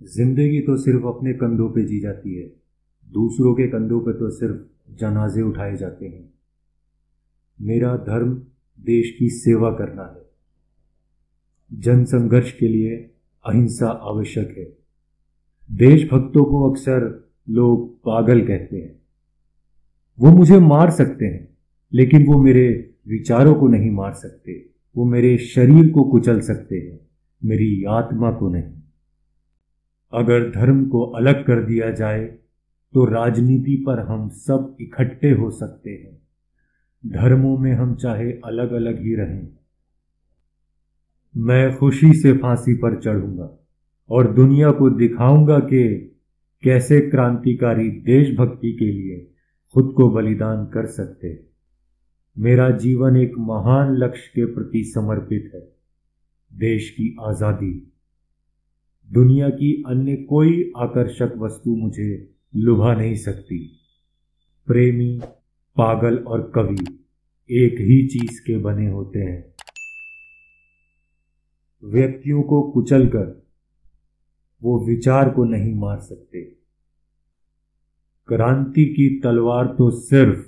जिंदगी तो सिर्फ अपने कंधों पे जी जाती है, दूसरों के कंधों पे तो सिर्फ जनाजे उठाए जाते हैं। मेरा धर्म देश की सेवा करना है। जन संघर्ष के लिए अहिंसा आवश्यक है। देशभक्तों को अक्सर लोग पागल कहते हैं। वो मुझे मार सकते हैं, लेकिन वो मेरे विचारों को नहीं मार सकते। वो मेरे शरीर को कुचल सकते हैं, मेरी आत्मा को नहीं। अगर धर्म को अलग कर दिया जाए तो राजनीति पर हम सब इकट्ठे हो सकते हैं। धर्मों में हम चाहे अलग अलग ही रहें। मैं खुशी से फांसी पर चढ़ूंगा और दुनिया को दिखाऊंगा कि कैसे क्रांतिकारी देशभक्ति के लिए खुद को बलिदान कर सकते हैं। मेरा जीवन एक महान लक्ष्य के प्रति समर्पित है, देश की आजादी। दुनिया की अन्य कोई आकर्षक वस्तु मुझे लुभा नहीं सकती। प्रेमी, पागल और कवि एक ही चीज के बने होते हैं। व्यक्तियों को कुचलकर वो विचार को नहीं मार सकते। क्रांति की तलवार तो सिर्फ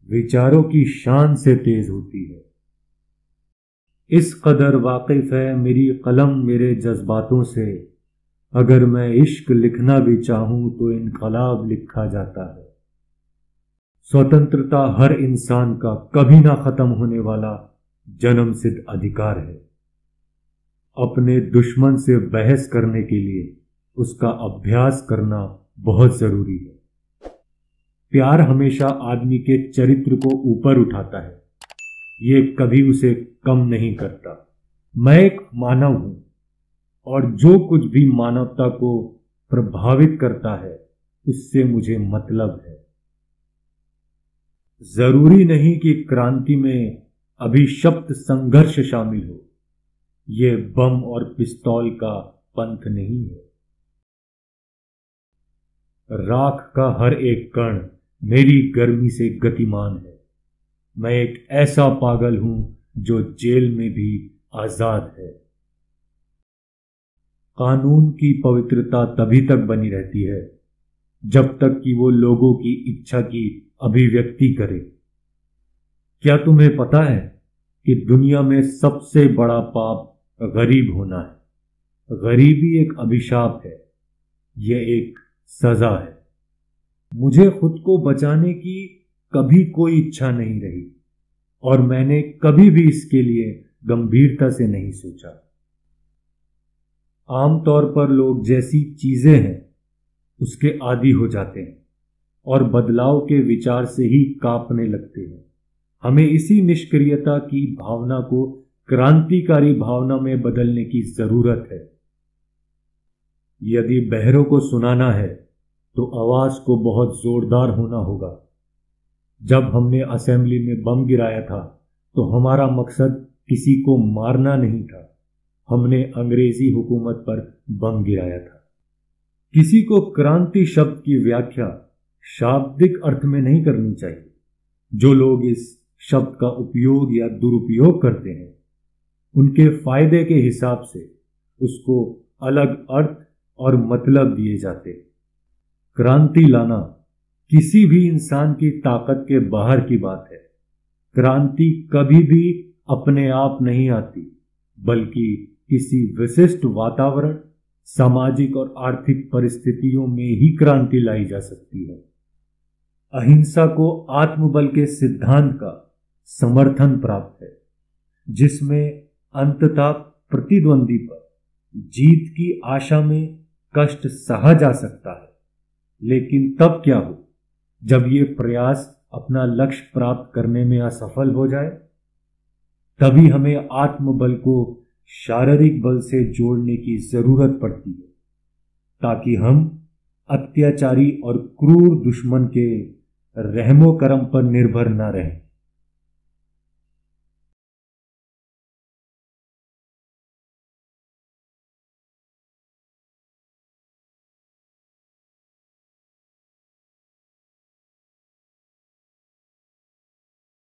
विचारों की शान से तेज होती है। इस कदर वाकिफ है मेरी कलम मेरे जज्बातों से, अगर मैं इश्क लिखना भी चाहूं तो इनकलाब लिखा जाता है। स्वतंत्रता हर इंसान का कभी ना खत्म होने वाला जन्मसिद्ध अधिकार है। अपने दुश्मन से बहस करने के लिए उसका अभ्यास करना बहुत जरूरी है। प्यार हमेशा आदमी के चरित्र को ऊपर उठाता है, ये कभी उसे कम नहीं करता। मैं एक मानव हूं और जो कुछ भी मानवता को प्रभावित करता है उससे मुझे मतलब है। जरूरी नहीं कि क्रांति में अभिशप्त संघर्ष शामिल हो। यह बम और पिस्तौल का पंथ नहीं है। राख का हर एक कण मेरी गर्मी से गतिमान है। मैं एक ऐसा पागल हूं जो जेल में भी आजाद है। कानून की पवित्रता तभी तक बनी रहती है जब तक कि वो लोगों की इच्छा की अभिव्यक्ति करे। क्या तुम्हें पता है कि दुनिया में सबसे बड़ा पाप गरीब होना है? गरीबी एक अभिशाप है, यह एक सजा है। मुझे खुद को बचाने की कभी कोई इच्छा नहीं रही और मैंने कभी भी इसके लिए गंभीरता से नहीं सोचा। आमतौर पर लोग जैसी चीजें हैं उसके आदी हो जाते हैं और बदलाव के विचार से ही कांपने लगते हैं। हमें इसी निष्क्रियता की भावना को क्रांतिकारी भावना में बदलने की जरूरत है। यदि बहरों को सुनाना है तो आवाज को बहुत जोरदार होना होगा। जब हमने असेंबली में बम गिराया था तो हमारा मकसद किसी को मारना नहीं था। हमने अंग्रेजी हुकूमत पर बम गिराया था। किसी को क्रांति शब्द की व्याख्या शाब्दिक अर्थ में नहीं करनी चाहिए। जो लोग इस शब्द का उपयोग या दुरुपयोग करते हैं उनके फायदे के हिसाब से उसको अलग अर्थ और मतलब दिए जाते। क्रांति लाना किसी भी इंसान की ताकत के बाहर की बात है। क्रांति कभी भी अपने आप नहीं आती, बल्कि किसी विशिष्ट वातावरण, सामाजिक और आर्थिक परिस्थितियों में ही क्रांति लाई जा सकती है। अहिंसा को आत्मबल के सिद्धांत का समर्थन प्राप्त है, जिसमें अंततः प्रतिद्वंदी पर जीत की आशा में कष्ट सहा जा सकता है। लेकिन तब क्या हो जब ये प्रयास अपना लक्ष्य प्राप्त करने में असफल हो जाए? तभी हमें आत्मबल को शारीरिक बल से जोड़ने की जरूरत पड़ती है, ताकि हम अत्याचारी और क्रूर दुश्मन के रहमो करम पर निर्भर न रहें।